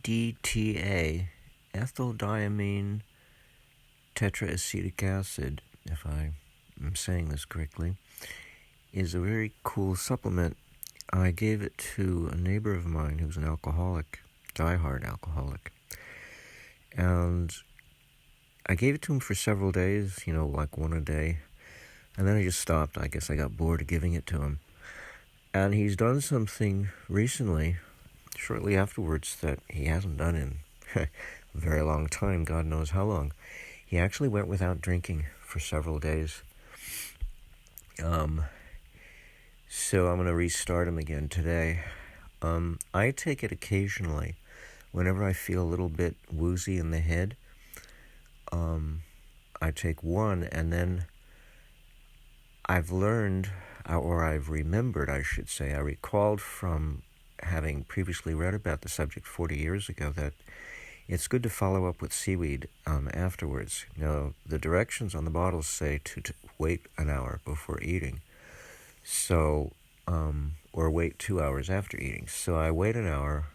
EDTA, ethyl diamine tetra-acetic acid, if I am saying this correctly, is a very cool supplement. I gave it to a neighbor of mine who's an alcoholic, diehard alcoholic, and I gave it to him for several days, like one a day, and then I just stopped. I guess I got bored of giving it to him. And he's done something recently, shortly afterwards, that he hasn't done in a very long time, God knows how long. He actually went without drinking for several days. So I'm going to restart him again today. I take it occasionally whenever I feel a little bit woozy in the head. I take one, and then I've learned, or I've remembered, I should say, I recalled from having previously read about the subject 40 years ago that it's good to follow up with seaweed afterwards. The directions on the bottles say to wait an hour before eating, so or wait 2 hours after eating. So I wait an hour,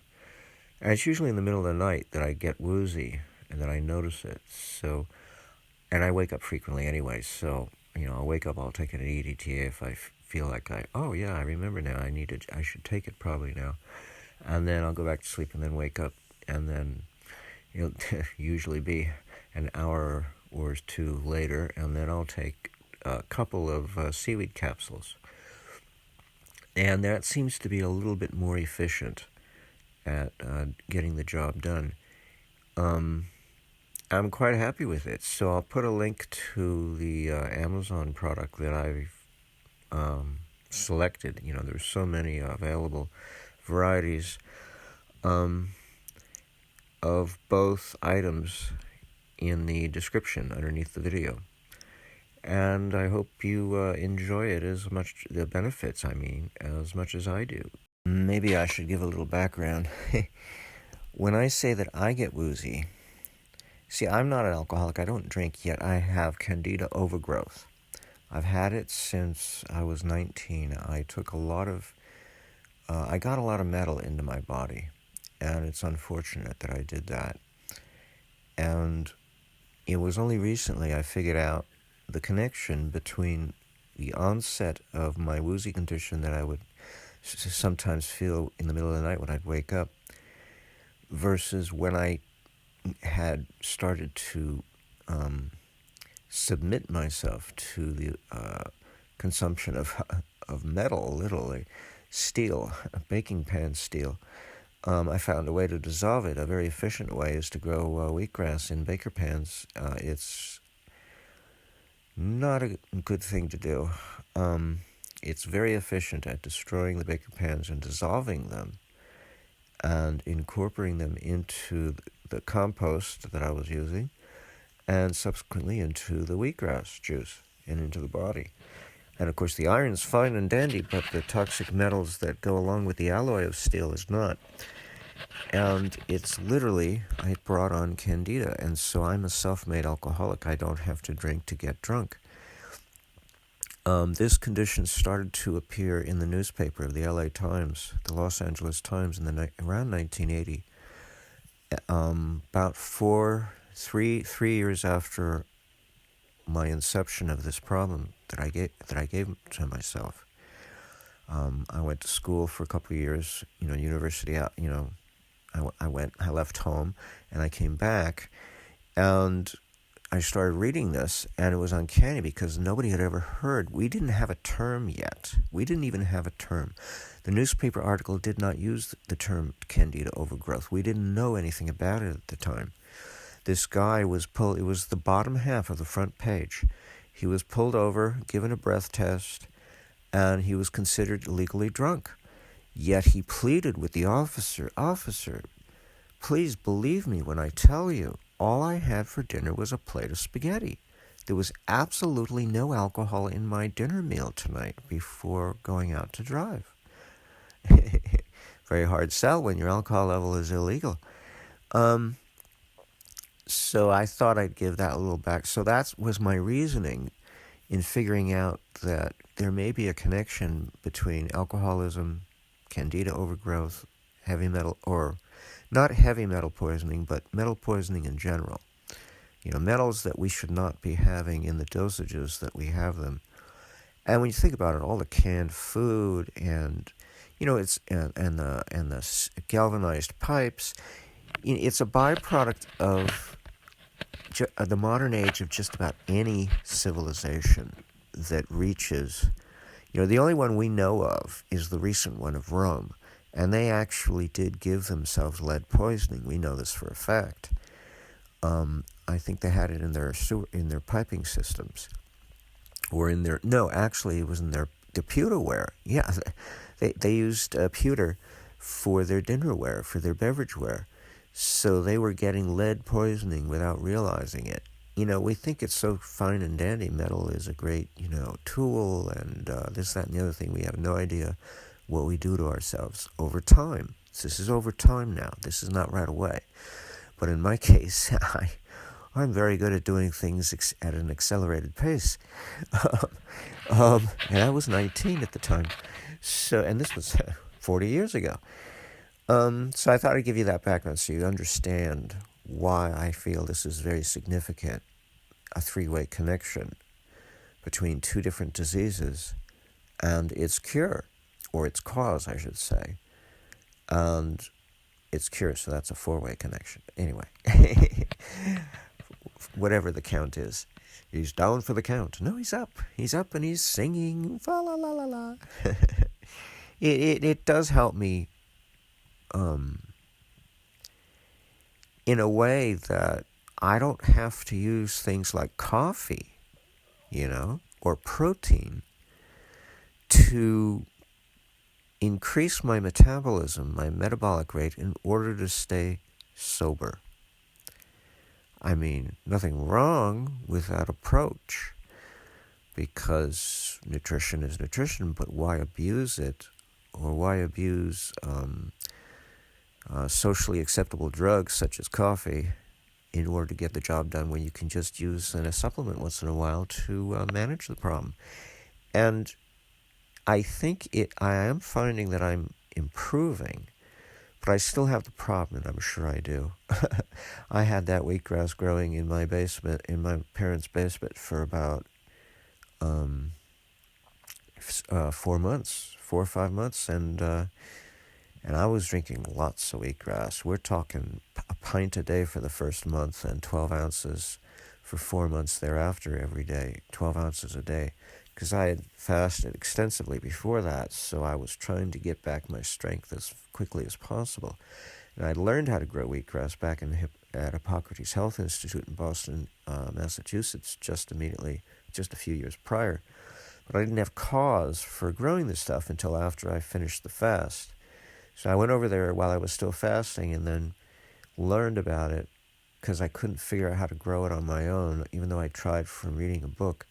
and it's usually in the middle of the night that I get woozy and that I notice it. So, and I wake up frequently anyway, so I'll wake up, I'll take an EDTA if I feel like I remember now, I should take it probably now. And then I'll go back to sleep and then wake up, and then it'll usually be an hour or two later, and then I'll take a couple of seaweed capsules. And that seems to be a little bit more efficient at getting the job done. I'm quite happy with it, so I'll put a link to the Amazon product that I've selected. There's so many available varieties of both items in the description underneath the video. And I hope you enjoy it as much, the benefits, as much as I do. Maybe I should give a little background. When I say that I get woozy, see, I'm not an alcoholic, I don't drink, yet I have candida overgrowth. I've had it since I was 19. I got a lot of metal into my body, and it's unfortunate that I did that. And it was only recently I figured out the connection between the onset of my woozy condition that I would sometimes feel in the middle of the night when I'd wake up, versus when I had started to submit myself to the consumption of metal, literally steel, baking pan steel. I found a way to dissolve it. A very efficient way is to grow wheatgrass in baker pans. It's not a good thing to do. It's very efficient at destroying the baker pans and dissolving them and incorporating them into the compost that I was using, and subsequently into the wheatgrass juice and into the body. And of course the iron's fine and dandy, but the toxic metals that go along with the alloy of steel is not. And it's literally, I brought on candida, and so I'm a self-made alcoholic. I don't have to drink to get drunk. This condition started to appear in the newspaper of the LA Times, the Los Angeles Times, around 1980. About 3 years after my inception of this problem that I gave to myself. I went to school for a couple of years, university out, I left home and I came back, and I started reading this, and it was uncanny because nobody had ever heard. We didn't have a term yet. We didn't even have a term. The newspaper article did not use the term candida overgrowth. We didn't know anything about it at the time. This guy was it was the bottom half of the front page. He was pulled over, given a breath test, and he was considered legally drunk. Yet he pleaded with the officer, please believe me when I tell you, all I had for dinner was a plate of spaghetti. There was absolutely no alcohol in my dinner meal tonight before going out to drive. Very hard sell when your alcohol level is illegal. So I thought I'd give that a little back. So that was my reasoning in figuring out that there may be a connection between alcoholism, candida overgrowth, heavy metal, or Not heavy metal poisoning, but metal poisoning in general. Metals that we should not be having in the dosages that we have them. And when you think about it, all the canned food and it's and the galvanized pipes, it's a byproduct of the modern age of just about any civilization that reaches. The only one we know of is the recent one of Rome, and they actually did give themselves lead poisoning. We know this for a fact. I think they had it in their piping systems, or in their it was in their pewterware. Yeah, they used pewter for their dinnerware, for their beverageware. So they were getting lead poisoning without realizing it. We think it's so fine and dandy. Metal is a great, tool and this, that, and the other thing. We have no idea what we do to ourselves over time. This is over time now. This is not right away. But in my case, I'm very good at doing things at an accelerated pace. And I was 19 at the time. And this was 40 years ago. So I thought I'd give you that background so you understand why I feel this is very significant, a three-way connection between two different diseases and its cure, or its cause, I should say, and its cure. So that's a four-way connection. Anyway, whatever the count is. He's down for the count. No, he's up. He's up and he's singing. Fa la la la la. It does help me in a way that I don't have to use things like coffee, or protein to increase my metabolism, my metabolic rate, in order to stay sober. I mean, nothing wrong with that approach, because nutrition is nutrition, but why abuse it, or why abuse socially acceptable drugs such as coffee in order to get the job done when you can just use a supplement once in a while to manage the problem. And I think I am finding that I'm improving, but I still have the problem, and I'm sure I do. I had that wheatgrass growing in my basement, in my parents' basement, for about 4 or 5 months, and I was drinking lots of wheatgrass. We're talking a pint a day for the first month and 12 ounces for 4 months thereafter every day, 12 ounces a day, because I had fasted extensively before that, so I was trying to get back my strength as quickly as possible. And I learned how to grow wheatgrass back at Hippocrates Health Institute in Boston, Massachusetts, just a few years prior. But I didn't have cause for growing this stuff until after I finished the fast. So I went over there while I was still fasting and then learned about it, because I couldn't figure out how to grow it on my own, even though I tried from reading a book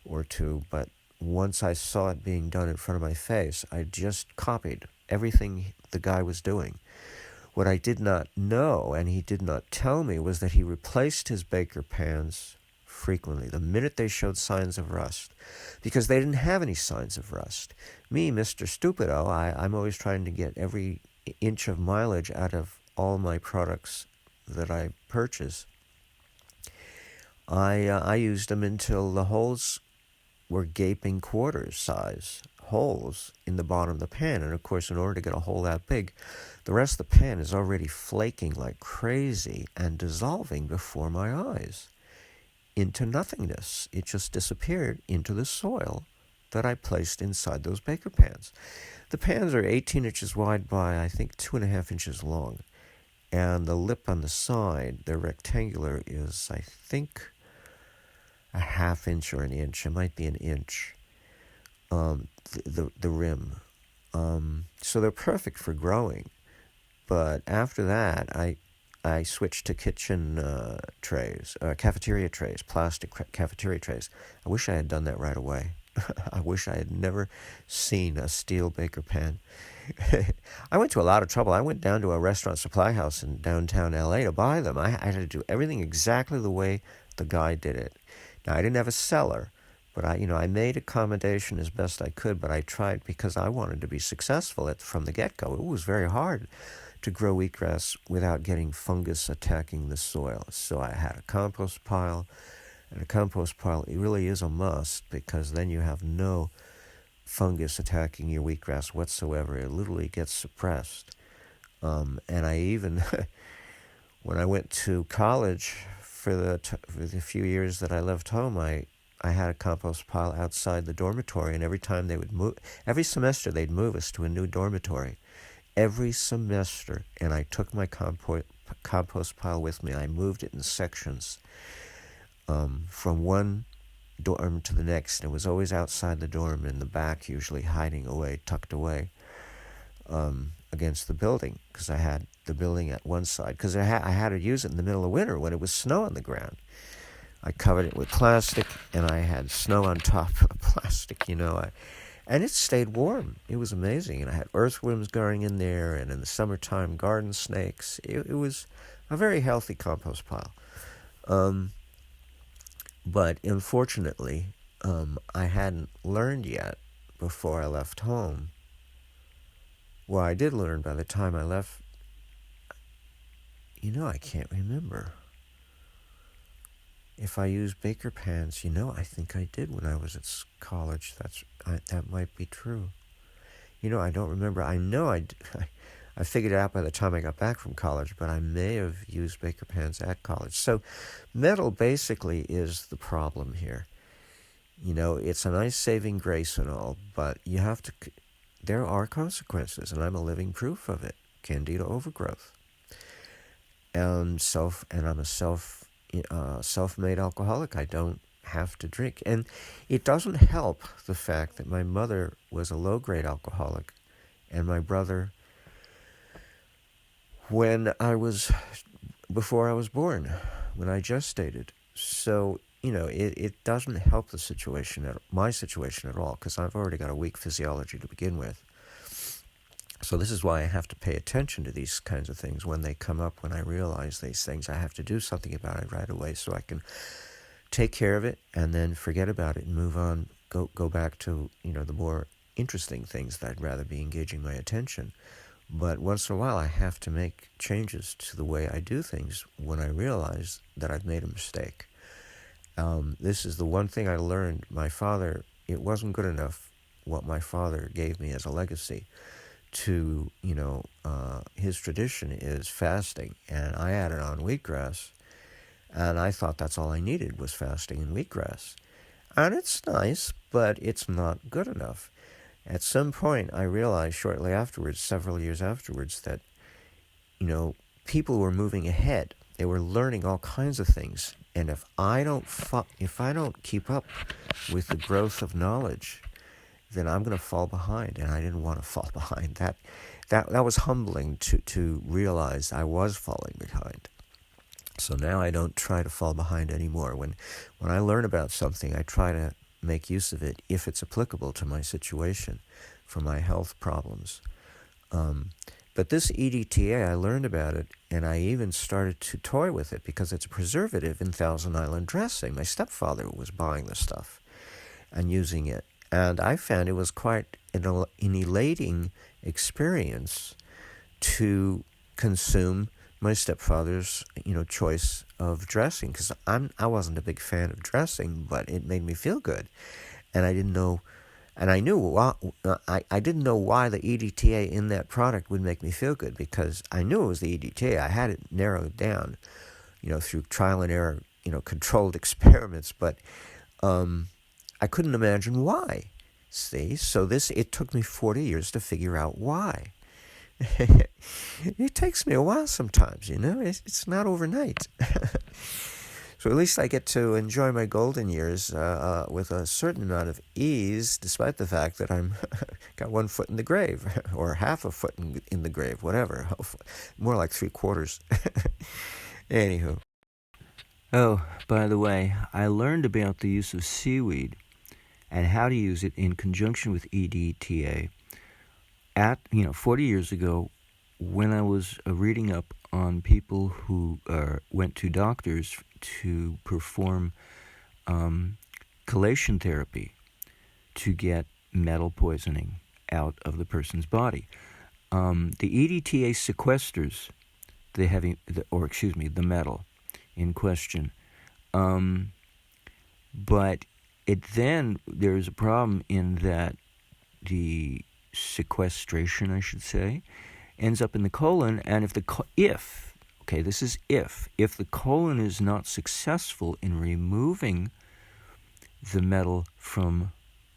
or two. But once I saw it being done in front of my face, I just copied everything the guy was doing. What I did not know, and he did not tell me, was that he replaced his baker pans frequently the minute they showed signs of rust, because they didn't have any signs of rust. Me, Mr. Stupido, I'm always trying to get every inch of mileage out of all my products that I purchase. I used them until the holes were gaping quarters size holes in the bottom of the pan. And of course, in order to get a hole that big, the rest of the pan is already flaking like crazy and dissolving before my eyes into nothingness. It just disappeared into the soil that I placed inside those baker pans. The pans are 18 inches wide by, I think, 2.5 inches long. And the lip on the side, they're rectangular, is, I think, a half inch or an inch. It might be an inch, the rim. So they're perfect for growing. But after that, I switched to kitchen trays, cafeteria trays, plastic cafeteria trays. I wish I had done that right away. I wish I had never seen a steel baker pan. I went to a lot of trouble. I went down to a restaurant supply house in downtown LA to buy them. I had to do everything exactly the way the guy did it. Now, I didn't have a cellar, but I made accommodation as best I could, but I tried because I wanted to be successful from the get-go. It was very hard to grow wheatgrass without getting fungus attacking the soil. So I had a compost pile, and a compost pile, it really is a must, because then you have no fungus attacking your wheatgrass whatsoever. It literally gets suppressed. And I even, when I went to college for the few years that I left home, I had a compost pile outside the dormitory, and every time they would move, every semester they'd move us to a new dormitory. Every semester, and I took my compost pile with me. I moved it in sections from one dorm to the next. It was always outside the dorm, in the back, usually hiding away, tucked away against the building, because I had the building at one side, because I had to use it in the middle of winter when it was snow on the ground. I covered it with plastic, and I had snow on top of plastic, and it stayed warm. It was amazing. And I had earthworms growing in there, and in the summertime, garden snakes. It was a very healthy compost pile. But unfortunately, I hadn't learned yet before I left home. Well, I did learn by the time I left. I can't remember if I used baker pans. I think I did when I was at college. That might be true. I don't remember. I know I figured it out by the time I got back from college, but I may have used baker pans at college. So metal basically is the problem here. It's a nice saving grace and all, but there are consequences, and I'm a living proof of it. Candida overgrowth. And I'm a self-made alcoholic. I don't have to drink. And it doesn't help the fact that my mother was a low-grade alcoholic, and my brother, before I was born, when I gestated. So, it doesn't help my situation at all, because I've already got a weak physiology to begin with. So this is why I have to pay attention to these kinds of things when they come up. When I realize these things, I have to do something about it right away, so I can take care of it and then forget about it and move on, go back to, the more interesting things that I'd rather be engaging my attention. But once in a while, I have to make changes to the way I do things when I realize that I've made a mistake. This is the one thing I learned. My father, it wasn't good enough what my father gave me as a legacy to, his tradition is fasting, and I added on wheatgrass, and I thought that's all I needed was fasting and wheatgrass. And it's nice, but it's not good enough. At some point, I realized shortly afterwards, several years afterwards, that, people were moving ahead. They were learning all kinds of things. And if I don't keep up with the growth of knowledge, then I'm going to fall behind. And I didn't want to fall behind. That was humbling to realize I was falling behind. So now I don't try to fall behind anymore. When I learn about something, I try to make use of it if it's applicable to my situation, for my health problems. But this EDTA, I learned about it, and I even started to toy with it because it's a preservative in Thousand Island dressing. My stepfather was buying the stuff and using it. And I found it was quite an elating experience to consume my stepfather's, choice of dressing, because I wasn't a big fan of dressing, but it made me feel good, and I didn't know, and I knew I didn't know why the EDTA in that product would make me feel good, because I knew it was the EDTA. I had it narrowed down, through trial and error, controlled experiments, but I couldn't imagine why. See, so it took me 40 years to figure out why. It takes me a while sometimes, it's not overnight. So at least I get to enjoy my golden years with a certain amount of ease, despite the fact that I'm got 1 foot in the grave, or half a foot in the grave, whatever. More like 3/4. Anywho. Oh, by the way, I learned about the use of seaweed and how to use it in conjunction with EDTA 40 years ago, when I was reading up on people who went to doctors to perform chelation therapy to get metal poisoning out of the person's body. The EDTA sequesters the metal in question. But there's a problem in that the sequestration, I should say, ends up in the colon, and if the colon is not successful in removing the metal from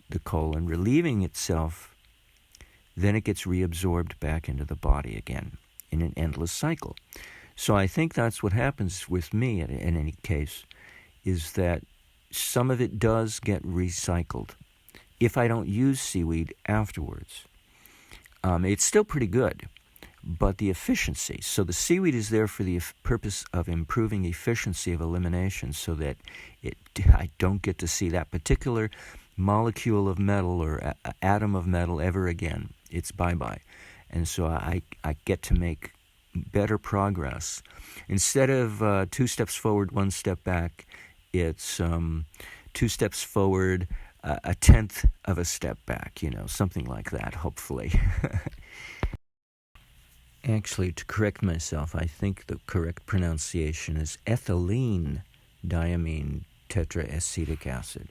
the colon, relieving itself, then it gets reabsorbed back into the body again in an endless cycle. So I think that's what happens with me in any case, is that some of it does get recycled if I don't use seaweed afterwards. It's still pretty good, but the efficiency. So the seaweed is there for the purpose of improving efficiency of elimination, so that I don't get to see that particular molecule of metal or atom of metal ever again. It's bye-bye. And so I get to make better progress. Instead of 2 steps forward, 1 step back, it's 2 steps forward, a tenth of a step back, something like that, hopefully. Actually, to correct myself, I think the correct pronunciation is ethylene diamine tetra-acetic acid.